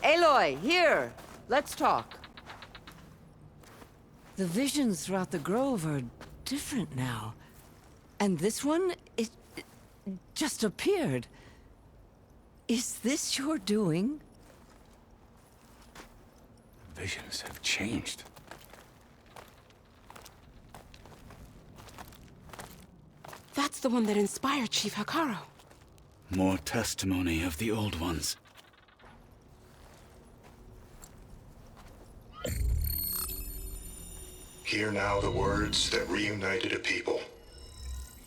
Aloy, here! Let's talk. The visions throughout the grove are different now. And this one, it just appeared. Is this your doing? Visions have changed. That's the one that inspired Chief Hikaru. More testimony of the old ones. Hear now the words that reunited a people.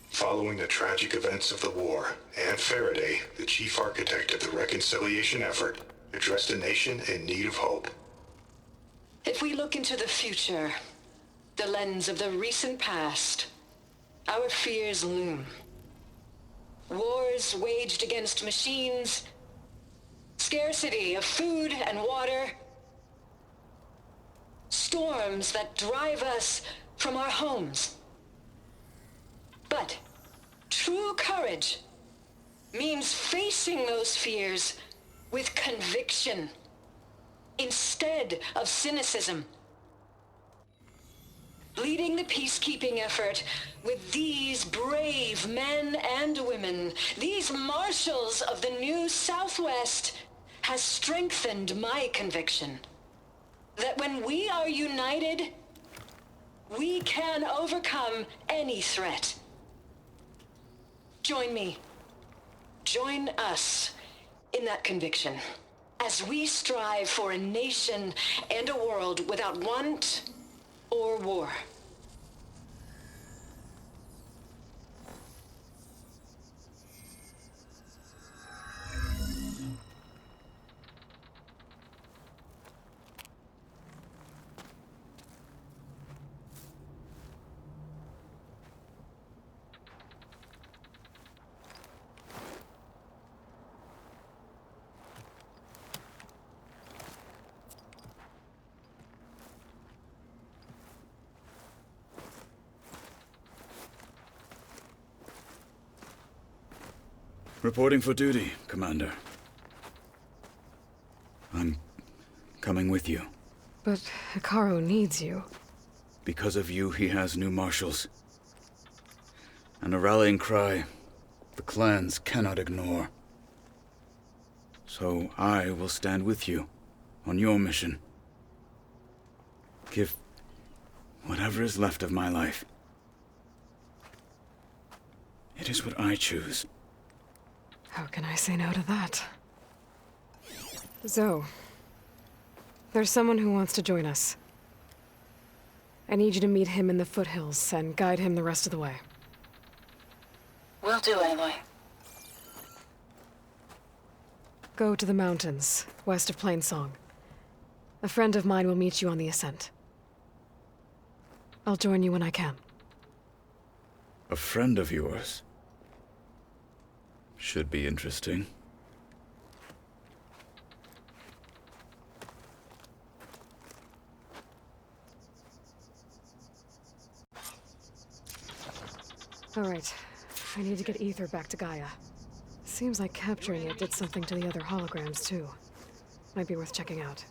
Following the tragic events of the war, Anne Faraday, the chief architect of the reconciliation effort, addressed a nation in need of hope. If we look into the future, the lens of the recent past, our fears loom. Wars waged against machines, scarcity of food and water, storms that drive us from our homes. But true courage means facing those fears with conviction instead of cynicism. Leading the peacekeeping effort with these brave men and women, these marshals of the new Southwest, has strengthened my conviction that when we are united, we can overcome any threat. Join me. Join us in that conviction as we strive for a nation and a world without want or war. Reporting for duty, Commander. I'm coming with you. But Hikaru needs you. Because of you, he has new marshals. And a rallying cry the clans cannot ignore. So I will stand with you on your mission. Give whatever is left of my life. It is what I choose. How can I say no to that? Zoe, there's someone who wants to join us. I need you to meet him in the foothills and guide him the rest of the way. Will do, Aloy. Go to the mountains, west of Plainsong. A friend of mine will meet you on the ascent. I'll join you when I can. A friend of yours? Should be interesting. All right. I need to get Ether back to Gaia. Seems like capturing it did something to the other holograms, too. Might be worth checking out.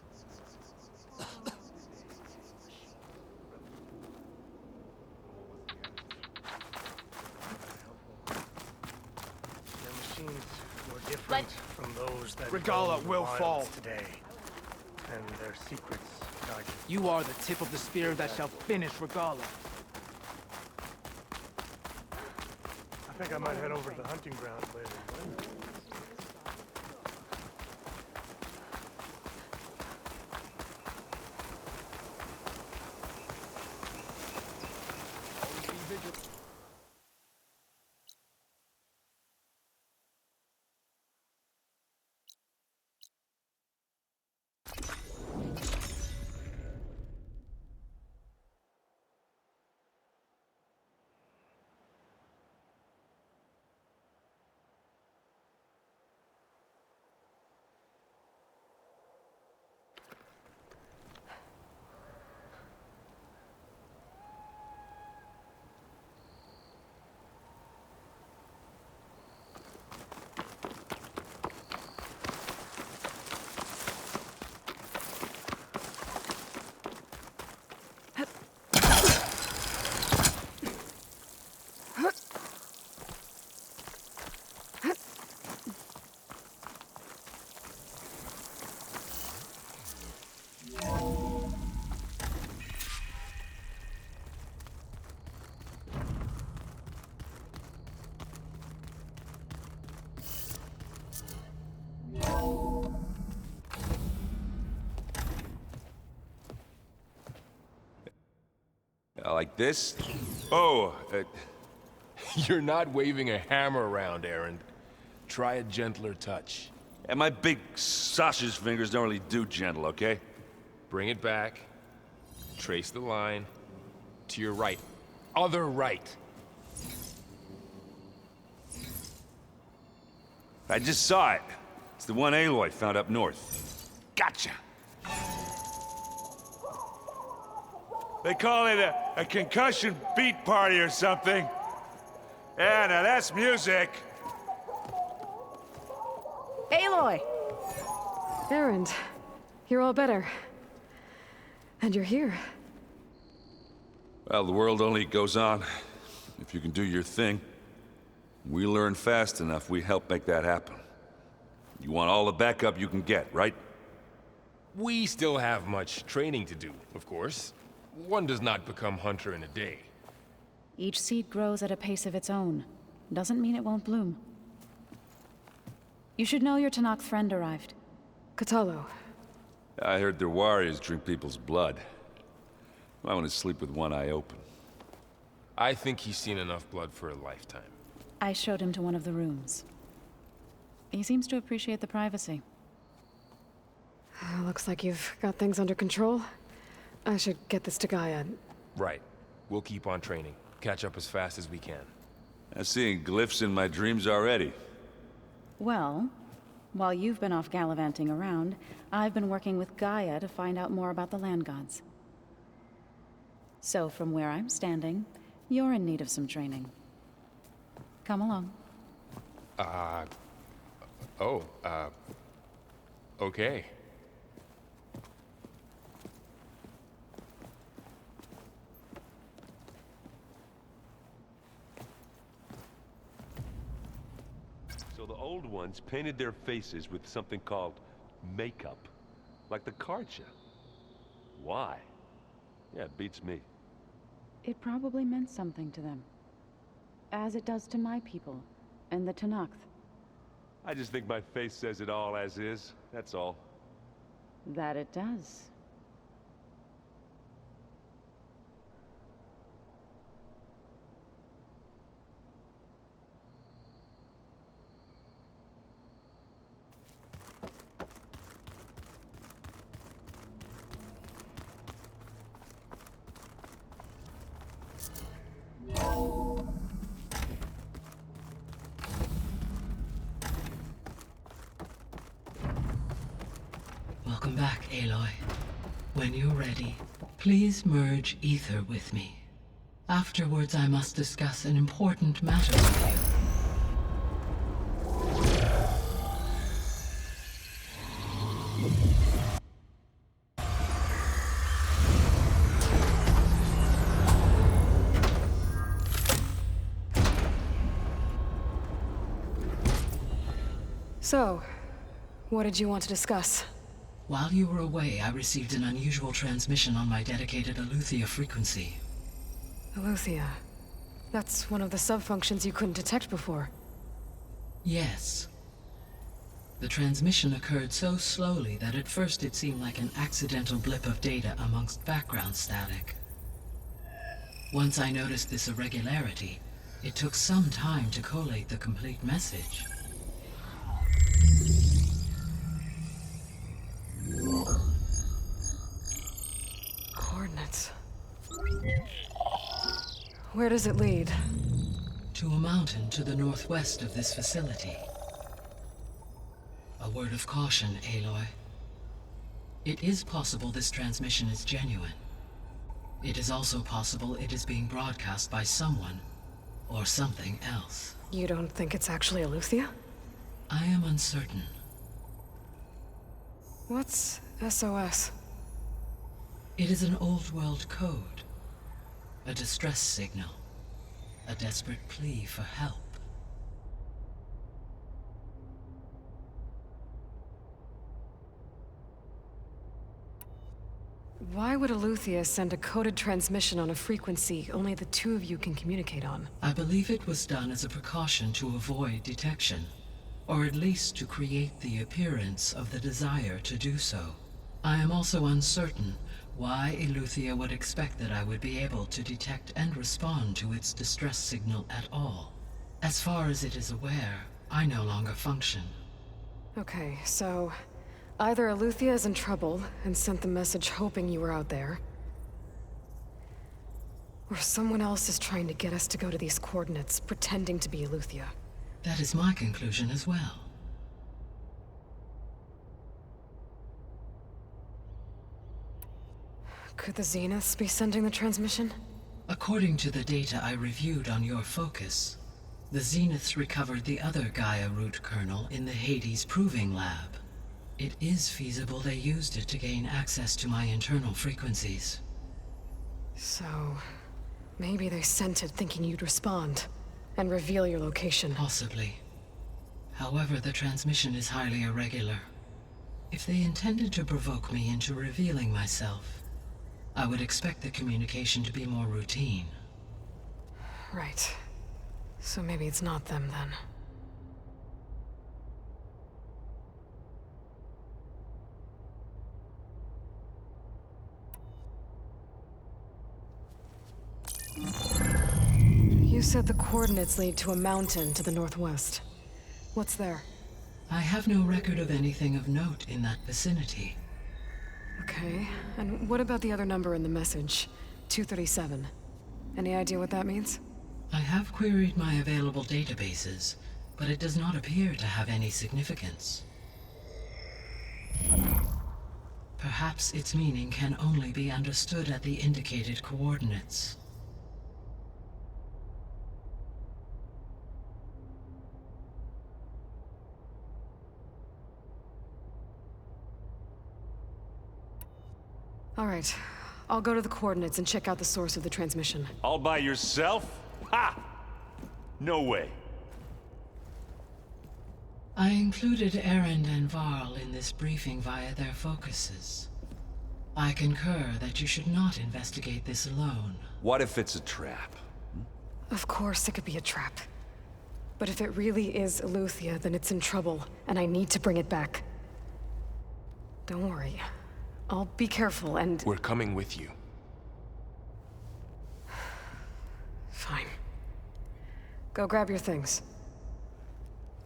Different from those that Regalla will fall today, and their secrets guide you. Are the tip of the spear that shall finish Regalla. I think I might head over to the hunting ground later. Like this? Oh, You're not waving a hammer around, Aaron. Try a gentler touch. and my big sausage fingers don't really do gentle, okay? Bring it back. Trace the line. To your right. Other right. I just saw it. It's the one Aloy found up north. Gotcha! They call it a concussion beat party or something. Yeah, now that's music. Aloy! Aaron, you're all better. And you're here. Well, the world only goes on if you can do your thing. We learn fast enough, we help make that happen. You want all the backup you can get, right? We still have much training to do, of course. One does not become hunter in a day. Each seed grows at a pace of its own. Doesn't mean it won't bloom. You should know your Tanakh friend arrived. Katalo. I heard their warriors drink people's blood. I want to sleep with one eye open. I think he's seen enough blood for a lifetime. I showed him to one of the rooms. He seems to appreciate the privacy. Looks like you've got things under control. I should get this to Gaia. Right. We'll keep on training. Catch up as fast as we can. I'm seeing glyphs in my dreams already. Well, while you've been off gallivanting around, I've been working with Gaia to find out more about the land gods. So from where I'm standing, you're in need of some training. Come along. Okay. So the old ones painted their faces with something called makeup, like the card show. Why? Yeah, it beats me. It probably meant something to them. As it does to my people, and the Tanakh. I just think my face says it all as is, that's all. That it does. Welcome back, Aloy. When you're ready, please merge ether with me. Afterwards, I must discuss an important matter with you. So, what did you want to discuss? While you were away, I received an unusual transmission on my dedicated Aletheia frequency. Aletheia. That's one of the sub-functions you couldn't detect before. Yes. The transmission occurred so slowly that at first it seemed like an accidental blip of data amongst background static. Once I noticed this irregularity, it took some time to collate the complete message. Coordinates. Where does it lead? To a mountain to the northwest of this facility. A word of caution, Aloy. It is possible this transmission is genuine. It is also possible it is being broadcast by someone or something else. You don't think it's actually Aletheia? I am uncertain. What's SOS? It is an old-world code. A distress signal. A desperate plea for help. Why would Aletheia send a coded transmission on a frequency only the two of you can communicate on? I believe it was done as a precaution to avoid detection, or at least to create the appearance of the desire to do so. I am also uncertain why Eleuthia would expect that I would be able to detect and respond to its distress signal at all. As far as it is aware, I no longer function. Okay, so either Eleuthia is in trouble and sent the message hoping you were out there, or someone else is trying to get us to go to these coordinates, pretending to be Eleuthia. That is my conclusion as well. Could the Zeniths be sending the transmission? According to the data I reviewed on your focus, the Zeniths recovered the other Gaia root kernel in the Hades Proving Lab. It is feasible they used it to gain access to my internal frequencies. So, maybe they sent it thinking you'd respond and reveal your location. Possibly. However, the transmission is highly irregular. If they intended to provoke me into revealing myself, I would expect the communication to be more routine. Right. So maybe it's not them then. You said the coordinates lead to a mountain to the northwest. What's there? I have no record of anything of note in that vicinity. Okay, and what about the other number in the message? 237. Any idea what that means? I have queried my available databases, but it does not appear to have any significance. Perhaps its meaning can only be understood at the indicated coordinates. All right. I'll go to the coordinates and check out the source of the transmission. All by yourself? Ha! No way. I included Erend and Varl in this briefing via their focuses. I concur that you should not investigate this alone. What if it's a trap? Of course it could be a trap. But if it really is Eleuthia, then it's in trouble, and I need to bring it back. Don't worry. I'll be careful and... We're coming with you. Fine. Go grab your things.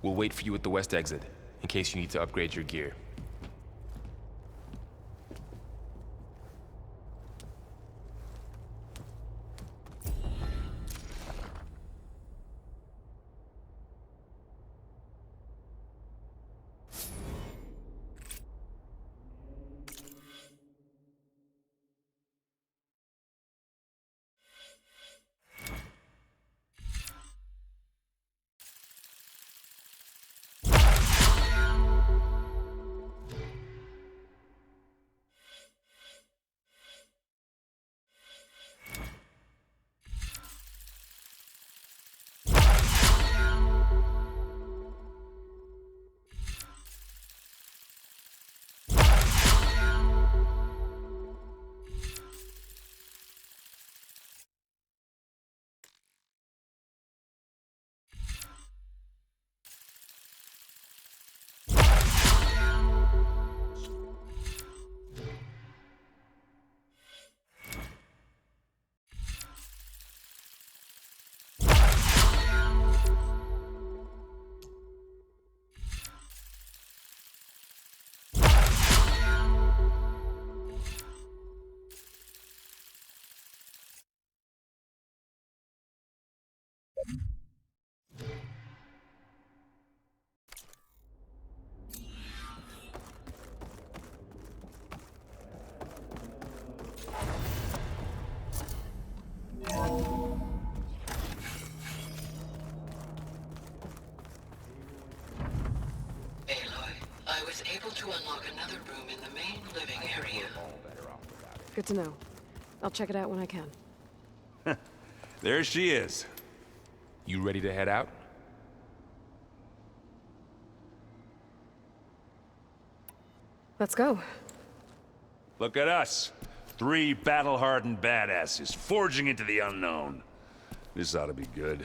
We'll wait for you at the west exit, in case you need to upgrade your gear. To unlock another room in the main living area. Good to know. I'll check it out when I can. There she is. You ready to head out? Let's go. Look at us. 3 battle-hardened badasses forging into the unknown. This ought to be good.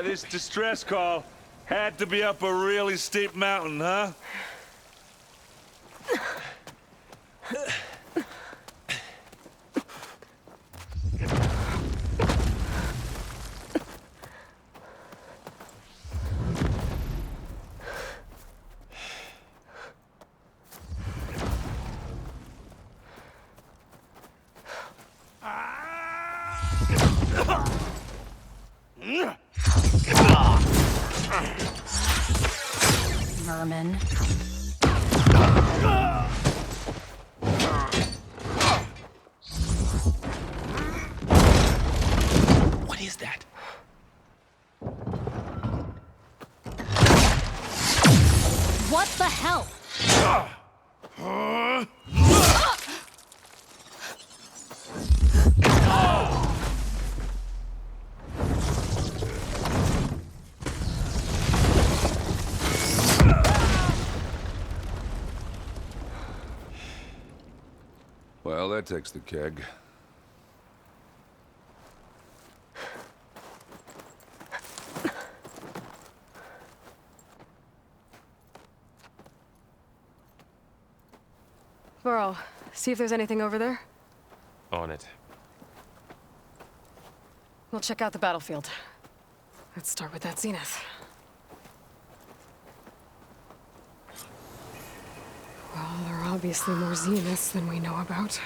This distress call had to be up a really steep mountain, huh? Merman. What is that? What the hell? Well, that takes the keg. Burrow, see if there's anything over there. On it. We'll check out the battlefield. Let's start with that zenith. Well, there are obviously more zeniths than we know about.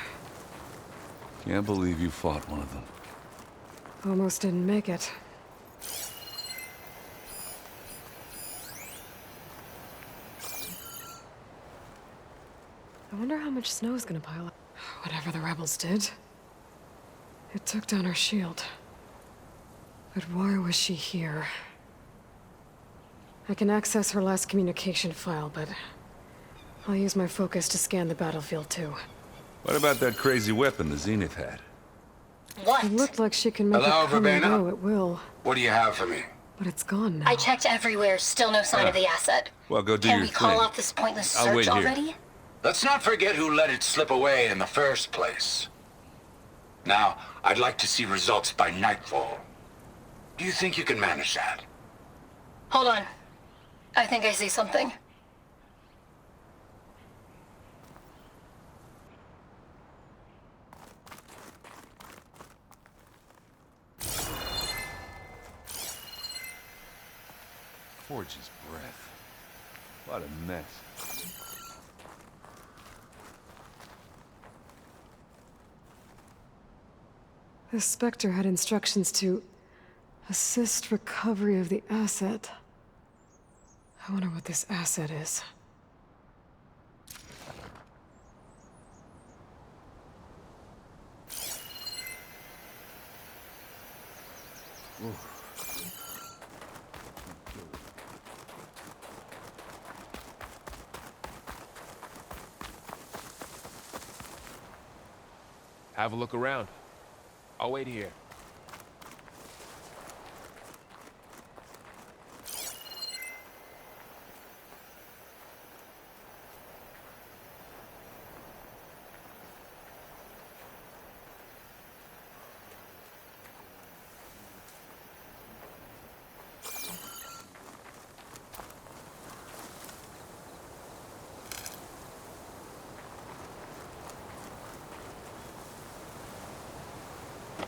Can't believe you fought one of them. Almost didn't make it. I wonder how much snow is gonna pile up. Whatever the rebels did, it took down our shield. But why was she here? I can access her last communication file, but I'll use my focus to scan the battlefield too. What about that crazy weapon the Zenith had? What? It looked like she can make Hello, it come and Verbena? go at will. What do you have for me? But it's gone now. I checked everywhere, still no sign of the asset. Well, go do Can your we call thing. off this pointless I'll wait search here. already? Let's not forget who let it slip away in the first place. Now, I'd like to see results by nightfall. Do you think you can manage that? Hold on. I think I see something. Forge's breath. What a mess. The Spectre had instructions to assist recovery of the asset. I wonder what this asset is. Have a look around. I'll wait here.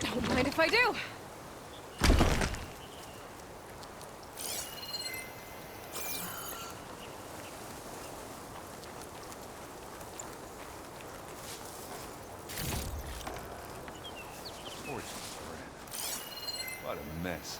Don't mind if I do. Forge's breath. What a mess.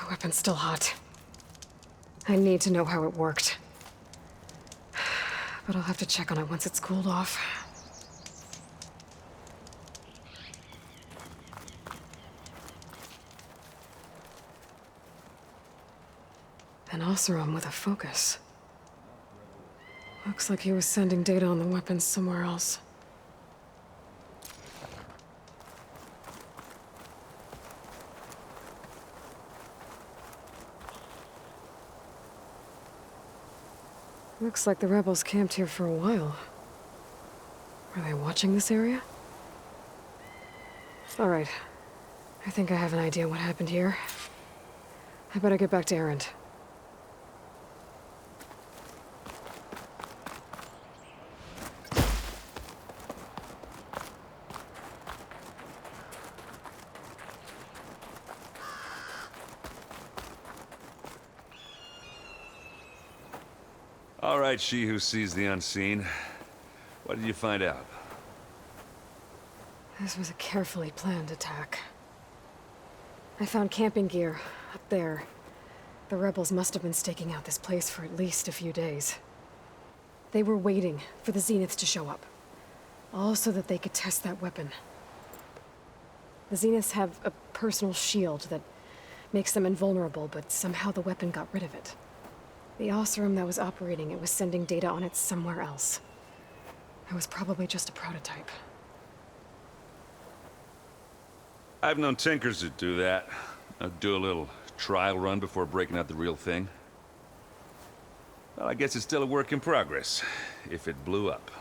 Weapon's still hot. I need to know how it worked. But I'll have to check on it once it's cooled off. Oseram with a focus. Looks like he was sending data on the weapons somewhere else. Looks like the rebels camped here for a while. Are they watching this area? Alright. I think I have an idea what happened here. I better get back to Erend. All right, she who sees the unseen. What did you find out? This was a carefully planned attack. I found camping gear up there. The rebels must have been staking out this place for at least a few days. They were waiting for the Zeniths to show up, all so that they could test that weapon. The Zeniths have a personal shield that makes them invulnerable, but somehow the weapon got rid of it. The Oseram that was operating it was sending data on it somewhere else. It was probably just a prototype. I've known tinkers that do that. I'd do a little trial run before breaking out the real thing. Well, I guess it's still a work in progress, if it blew up.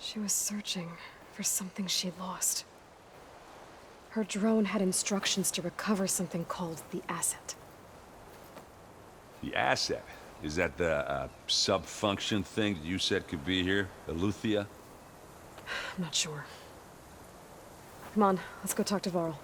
She was searching for something she'd lost. Her drone had instructions to recover something called the asset. The asset? Is that the sub-function thing that you said could be here? Eleuthia? I'm not sure. Come on, let's go talk to Varl.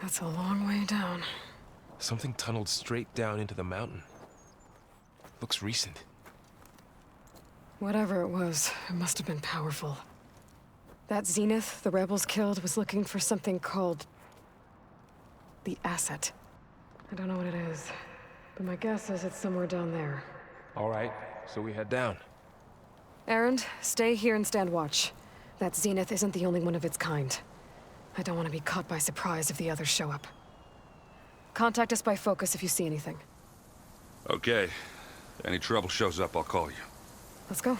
That's a long way down. Something tunneled straight down into the mountain. Looks recent. Whatever it was, it must have been powerful. That Zenith the rebels killed was looking for something called the asset. I don't know what it is, but my guess is it's somewhere down there. All right, so we head down. Erend, stay here and stand watch. That Zenith isn't the only one of its kind. I don't want to be caught by surprise if the others show up. Contact us by focus if you see anything. Okay. If any trouble shows up, I'll call you. Let's go.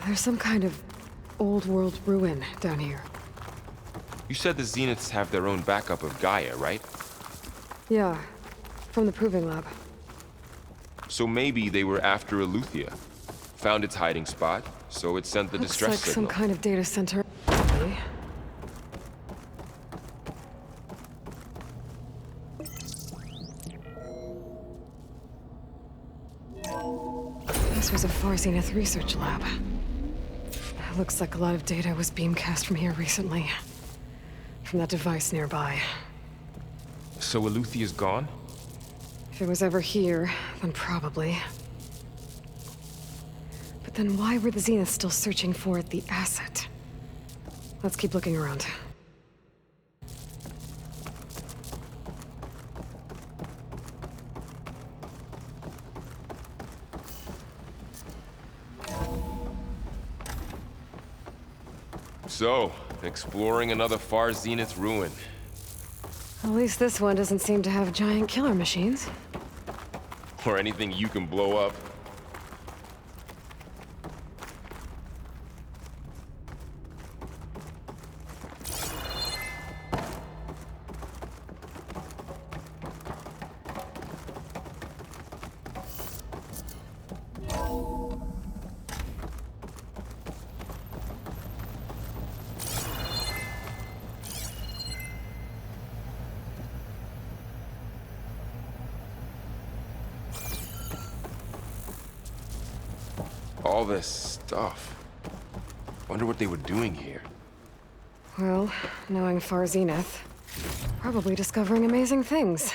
There's some kind of old-world ruin down here. You said the Zeniths have their own backup of Gaia, right? Yeah, from the Proving Lab. So maybe they were after Eleuthia. Found its hiding spot, so it sent the distress Looks like signal. some kind of data center. This was a Far Zenith research lab. Looks like a lot of data was beamcast from here recently. From that device nearby. So Eleuthia's gone? If it was ever here, then probably. But then why were the Zeniths still searching for the asset? Let's keep looking around. So, exploring another Far Zenith ruin. At least this one doesn't seem to have giant killer machines. Or anything you can blow up. All this stuff. Wonder what they were doing here. Well, knowing Far Zenith, probably discovering amazing things.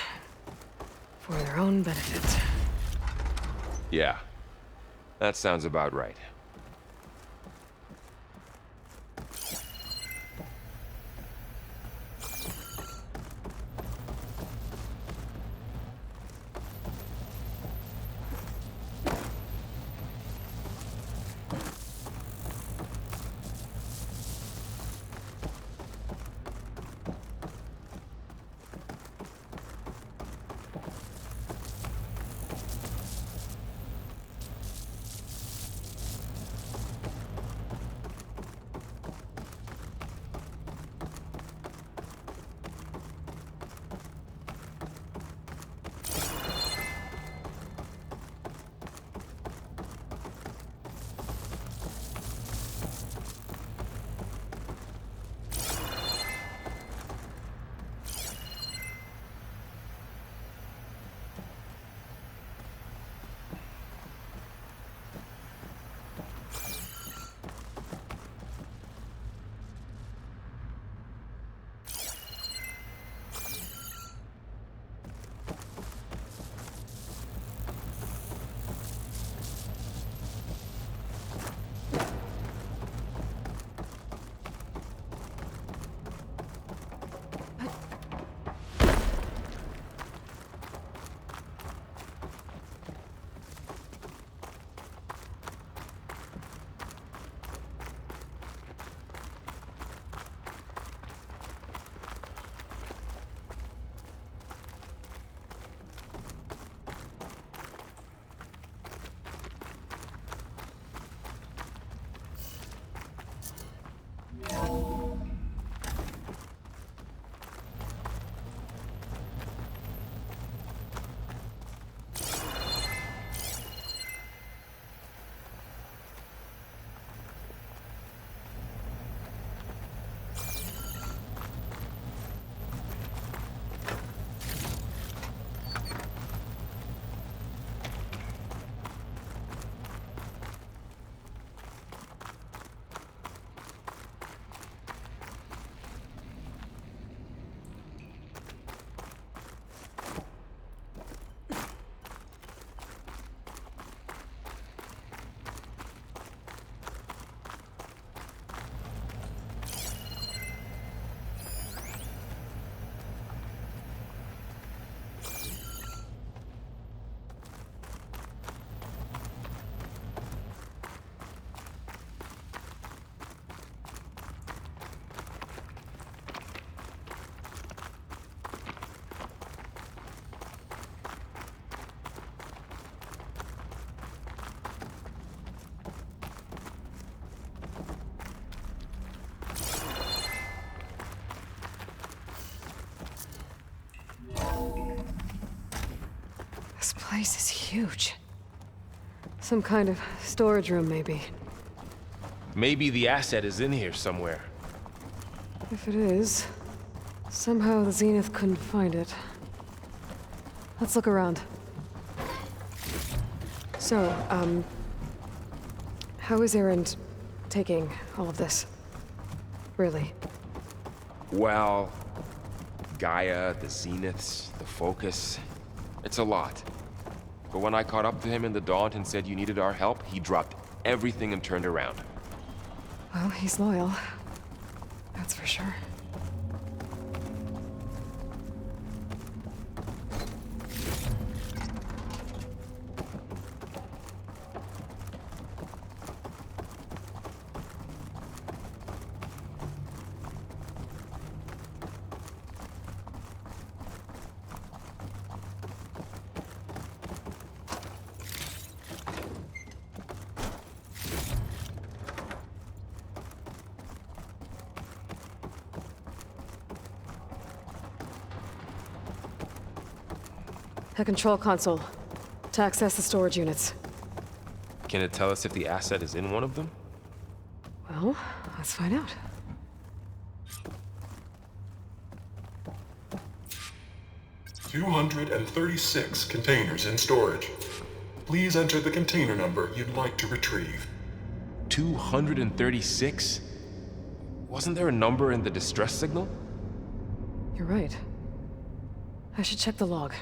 For their own benefit. Yeah, that sounds about right. This place is huge. Some kind of storage room, maybe. Maybe the asset is in here somewhere. If it is, somehow the Zenith couldn't find it. Let's look around. So, how is Erend taking all of this? Really? Well, Gaia, the Zeniths, the Focus. It's a lot. But when I caught up to him in the Daunt and said you needed our help, he dropped everything and turned around. Well, he's loyal. That's for sure. A control console to access the storage units. Can it tell us if the asset is in one of them? Well, let's find out. "236 containers in storage. Please enter the container number you'd like to retrieve." 236? Wasn't there a number in the distress signal? You're right. I should check the log.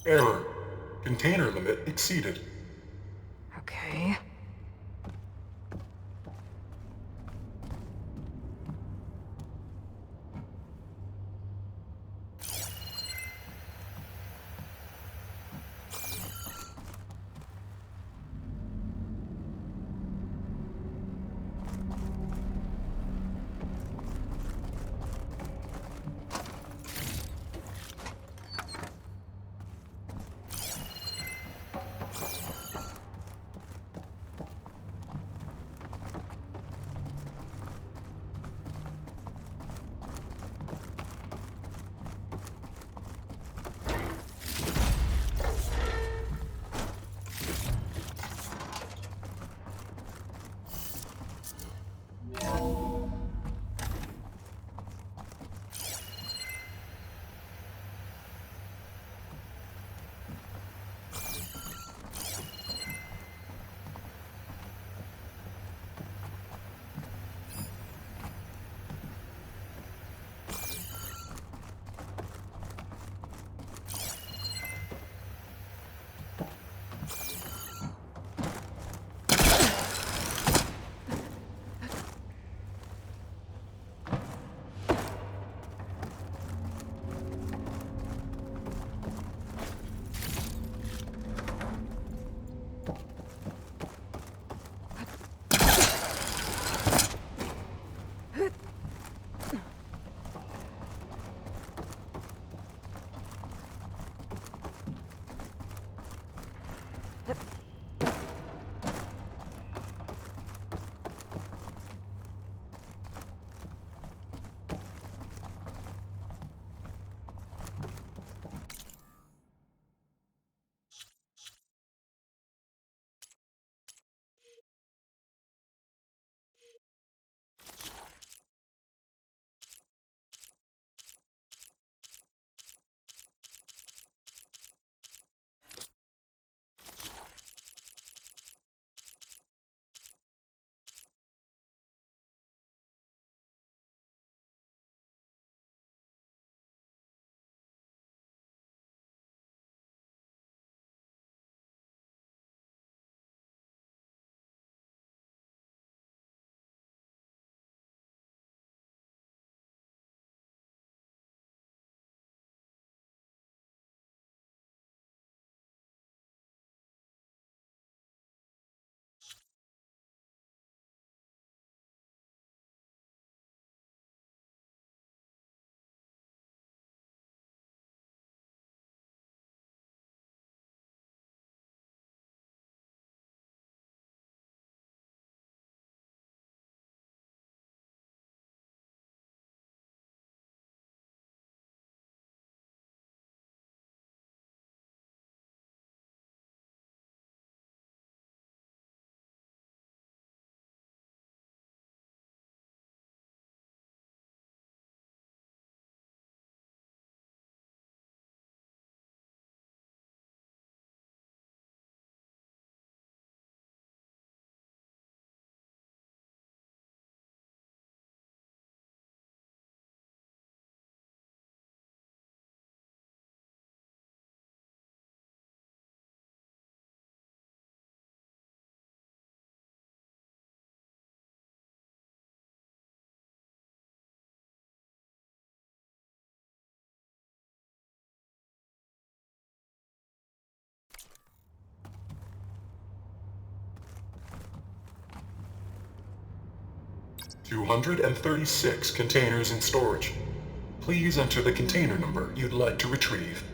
Error. Container limit exceeded. Okay. $236 containers in storage. Please enter the container number you'd like to retrieve.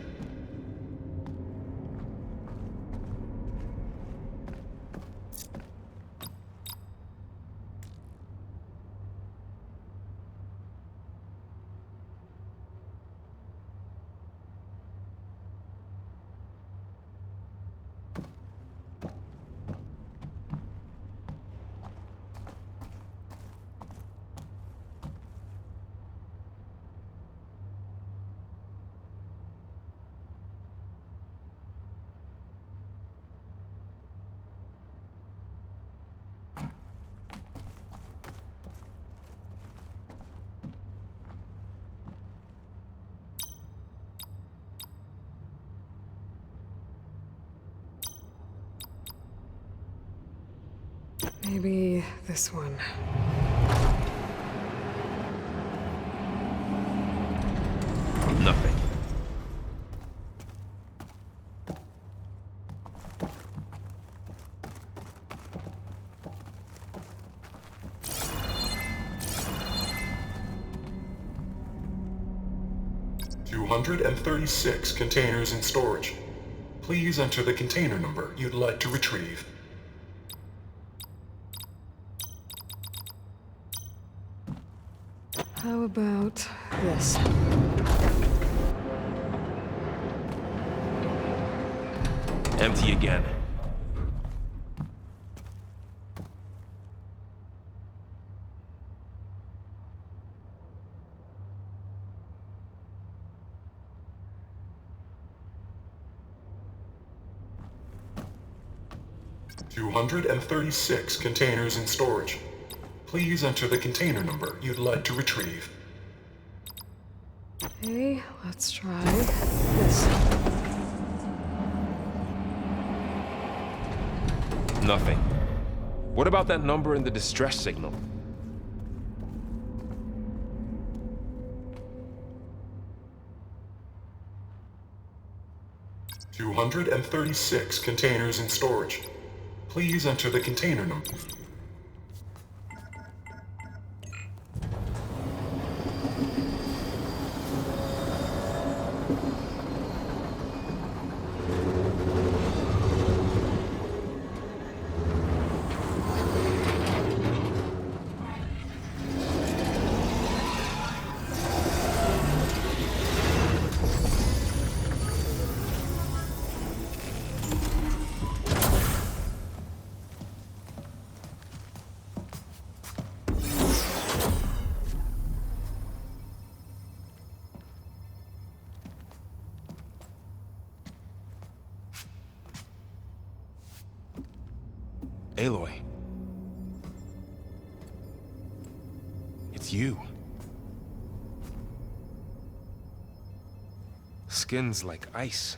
Maybe this one. Nothing. $236 containers in storage. Please enter the container number you'd like to retrieve. How about this? Empty again. $236 containers in storage. Please enter the container number you'd like to retrieve. Okay, let's try this. Nothing. What about that number in the distress signal? $236 containers in storage. Please enter the container number. Aloy. It's you. Skin's like ice.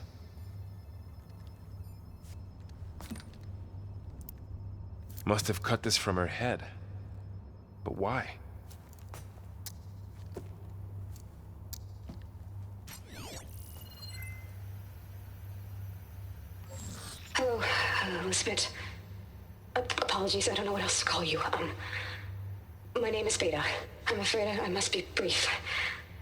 Must have cut this from her head. But why? Hello, Elizabeth. Apologies, I don't know what else to call you. My name is Beta. I'm afraid I must be brief.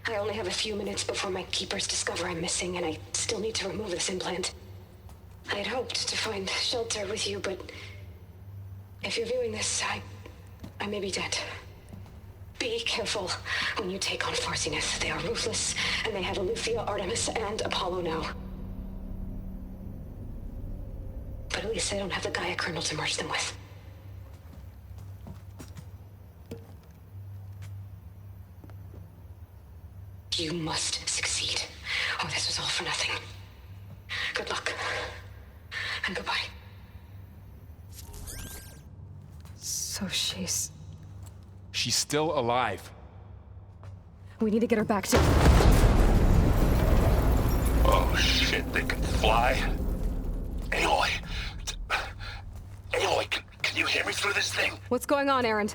I only have a few minutes before my keepers discover I'm missing, and I still need to remove this implant. I had hoped to find shelter with you, but if you're viewing this, I may be dead. Be careful when you take on Farsineth. They are ruthless, and they have Eleuthia, Artemis, and Apollo now. But at least I don't have the Gaia kernel to merge them with. You must succeed, or this was all for nothing. Good luck, and goodbye. So she's still alive. We need to get her back to... Oh shit, they can fly? Aloy! Aloy, can you hear me through this thing? What's going on, Erend?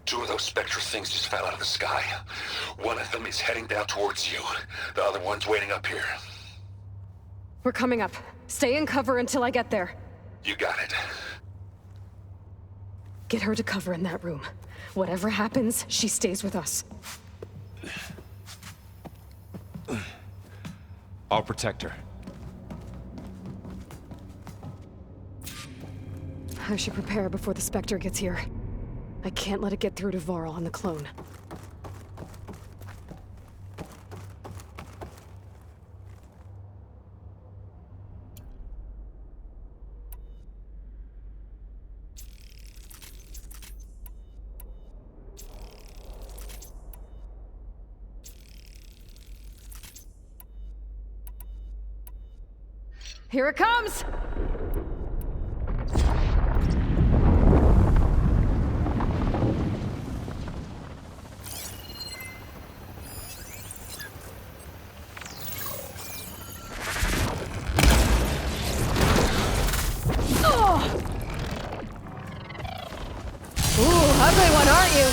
2 of those spectral things just fell out of the sky. One of them is heading down towards you. The other one's waiting up here. We're coming up. Stay in cover until I get there. You got it. Get her to cover in that room. Whatever happens, she stays with us. I'll protect her. I should prepare before the Spectre gets here. I can't let it get through to Varl and the clone. Here it comes! aren't you?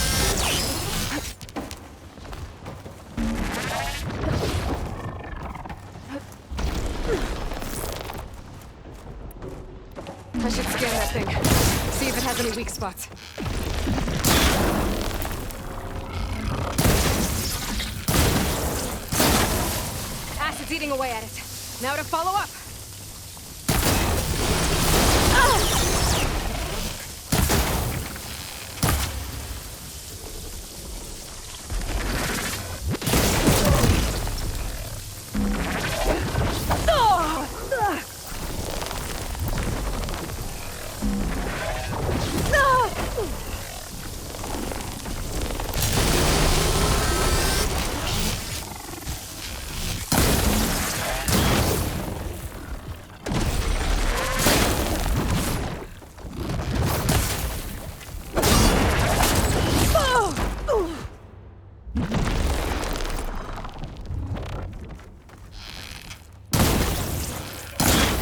I should scan that thing. See if it has any weak spots. Acid's eating away at it. Now to follow up.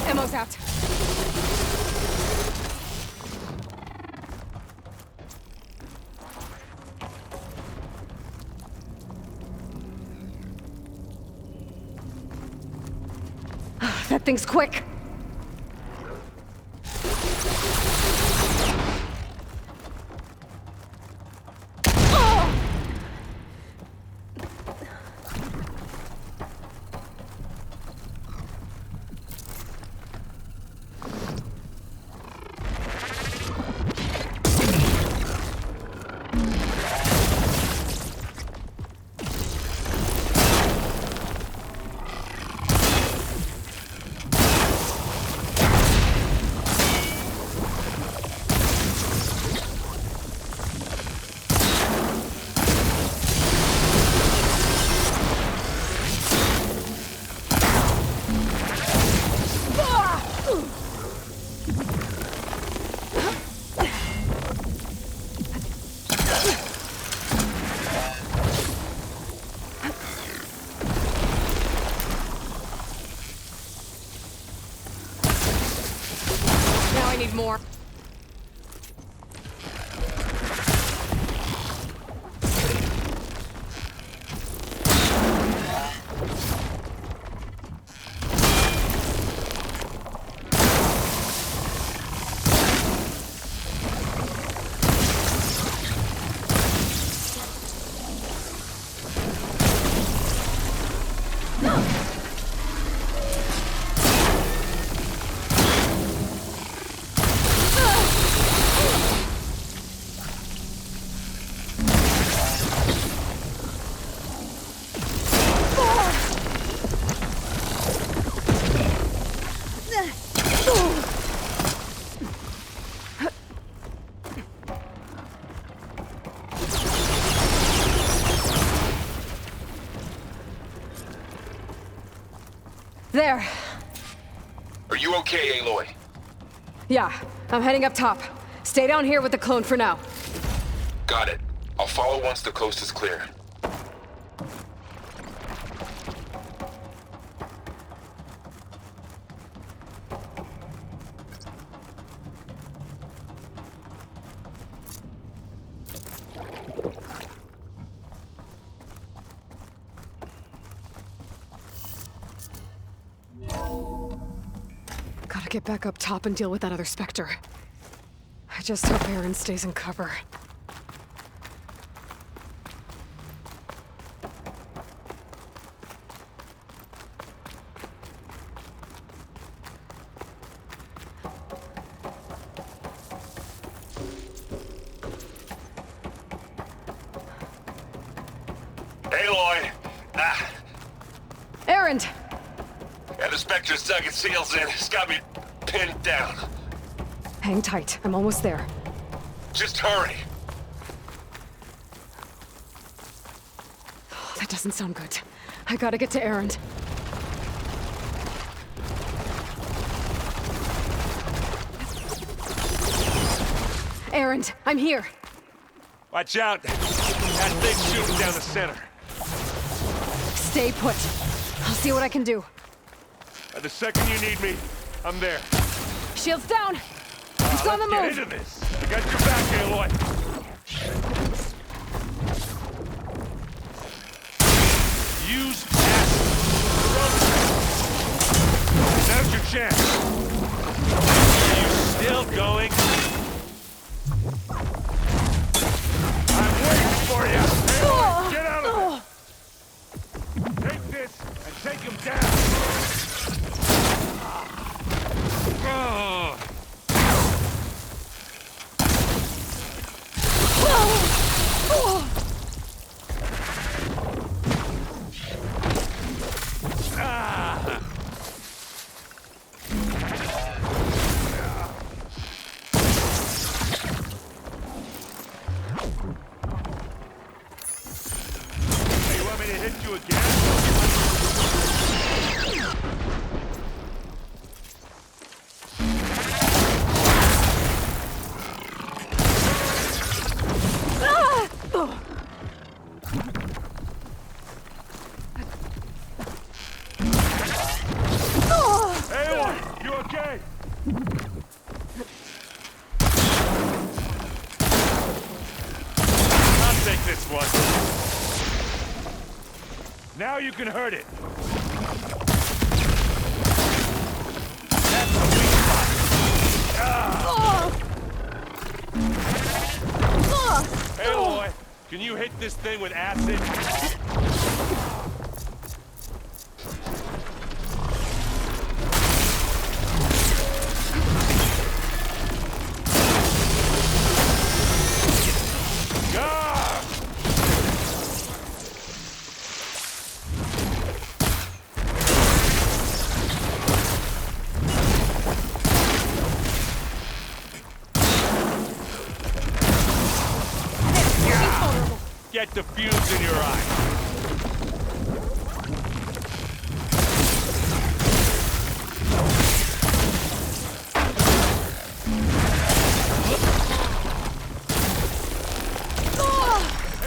Ammo's out. That thing's quick. Need more. There. Are you okay, Aloy? Yeah, I'm heading up top. Stay down here with the clone for now. Got it. I'll follow once the coast is clear. Gotta get back up top and deal with that other Spectre. I just hope Aaron stays in cover. Aloy! Aaron! Yeah, the Spectre's dug its heels in. It's got me pinned down. Hang tight. I'm almost there. Just hurry. That doesn't sound good. I gotta get to Aaron. Aaron, I'm here. Watch out. That thing's shooting down the center. Stay put. I'll see what I can do. The second you need me, I'm there. Shield's down. He's on the move. Get into this. I got your back, Aloy. Use acid. Now's your chance. Are you still going? I'm waiting for you. Aloy, get out of it. Take this and take him down. You want me to hit you again? Aloy, you okay? I'll take this one. Now you can hurt it. That's the weak spot. Aloy, can you hit this thing with acid? Get the fuse in your eye.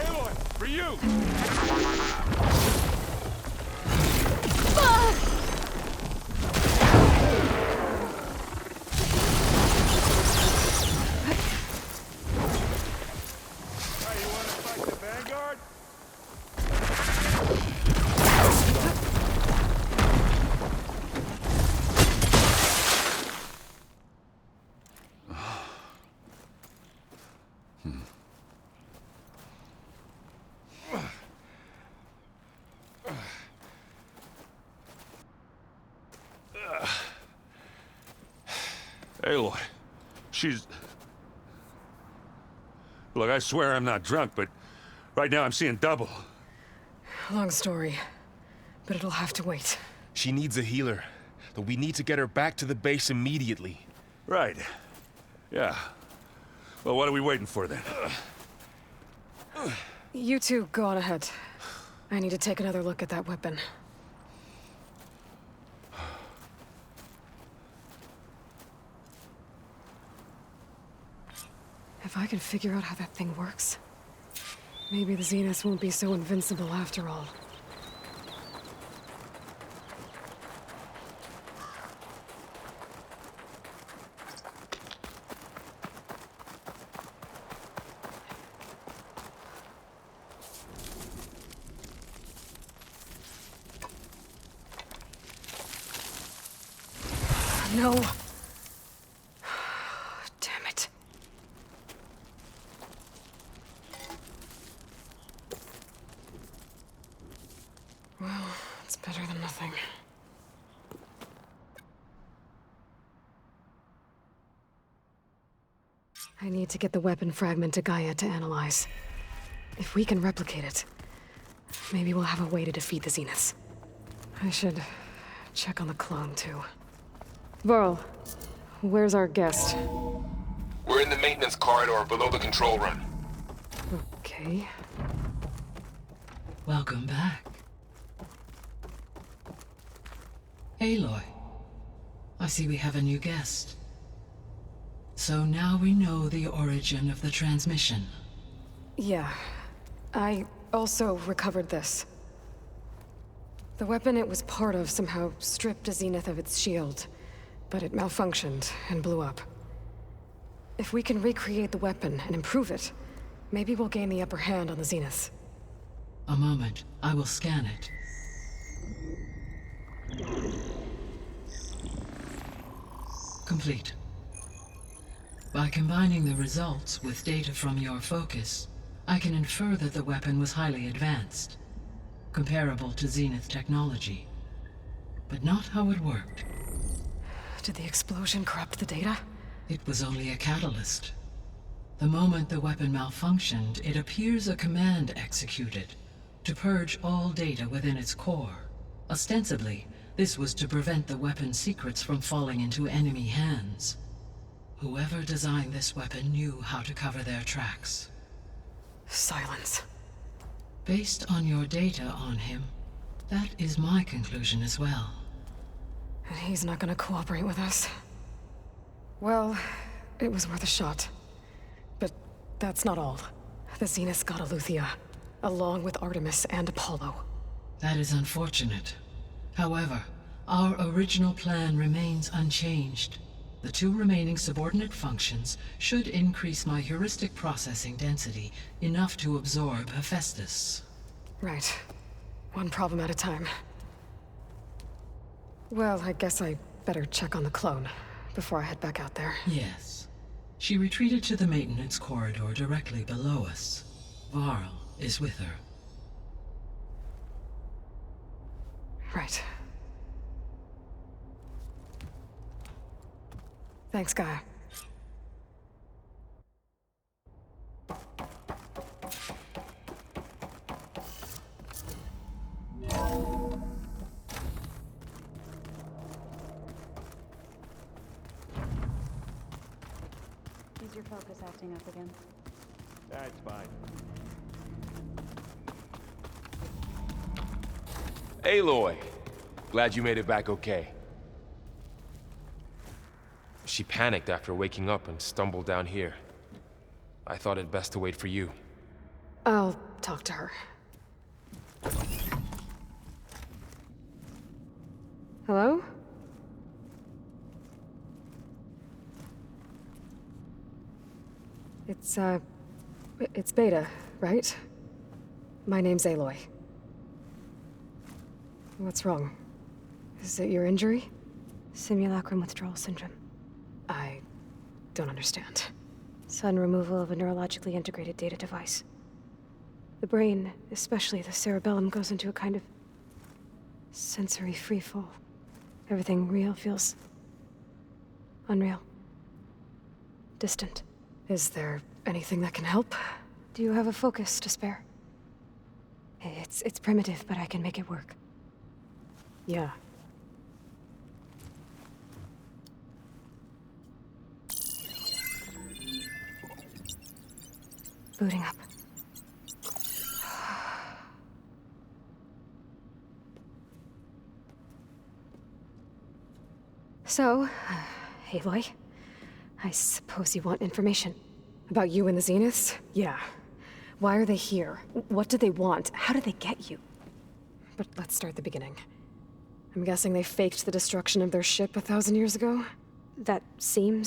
Aloy, for you. Aloy, she's... Look, I swear I'm not drunk, but right now I'm seeing double. Long story, but it'll have to wait. She needs a healer, but we need to get her back to the base immediately. Right. Yeah. Well, what are we waiting for then? You two go on ahead. I need to take another look at that weapon. If I can figure out how that thing works, maybe the Zeniths won't be so invincible after all. No. Damn it. Well, it's better than nothing. I need to get the weapon fragment to Gaia to analyze. If we can replicate it, maybe we'll have a way to defeat the Zeniths. I should check on the clone, too. Varl, where's our guest? We're in the maintenance corridor below the control room. Okay. Welcome back. Aloy, I see we have a new guest. So now we know the origin of the transmission. Yeah. I also recovered this. The weapon it was part of somehow stripped a Zenith of its shield, but it malfunctioned and blew up. If we can recreate the weapon and improve it, Maybe we'll gain the upper hand on the Zenith. A moment. I will scan it. Complete. By combining the results with data from your focus, I can infer that the weapon was highly advanced, comparable to Zenith technology, but not how it worked. Did the explosion corrupt the data? It was only a catalyst. The moment the weapon malfunctioned, it appears a command executed to purge all data within its core. Ostensibly, this was to prevent the weapon's secrets from falling into enemy hands. Whoever designed this weapon knew how to cover their tracks. Silence. Based on your data on him, that is my conclusion as well. And he's not gonna cooperate with us. Well, it was worth a shot. But that's not all. The Zenith got Eleuthia, along with Artemis and Apollo. That is unfortunate. However, our original plan remains unchanged. The 2 remaining subordinate functions should increase my heuristic processing density enough to absorb Hephaestus. Right. One problem at a time. Well, I guess I better check on the clone before I head back out there. Yes. She retreated to the maintenance corridor directly below us. Varl is with her. Right. Thanks, Gaia. Is your focus acting up again? That's fine. Aloy! Glad you made it back okay. She panicked after waking up and stumbled down here. I thought it best to wait for you. I'll talk to her. Hello? It's Beta, right? My name's Aloy. What's wrong? Is it your injury? Simulacrum withdrawal syndrome. I don't understand. Sudden removal of a neurologically integrated data device. The brain, especially the cerebellum, goes into a kind of sensory freefall. Everything real feels unreal. Distant. Is there anything that can help? Do you have a focus to spare? It's primitive, but I can make it work. Yeah. Booting up. So, Aloy, I suppose you want information. About you and the Zeniths? Yeah. Why are they here? What do they want? How did they get you? But let's start at the beginning. I'm guessing they faked the destruction of their ship 1,000 years ago? That seems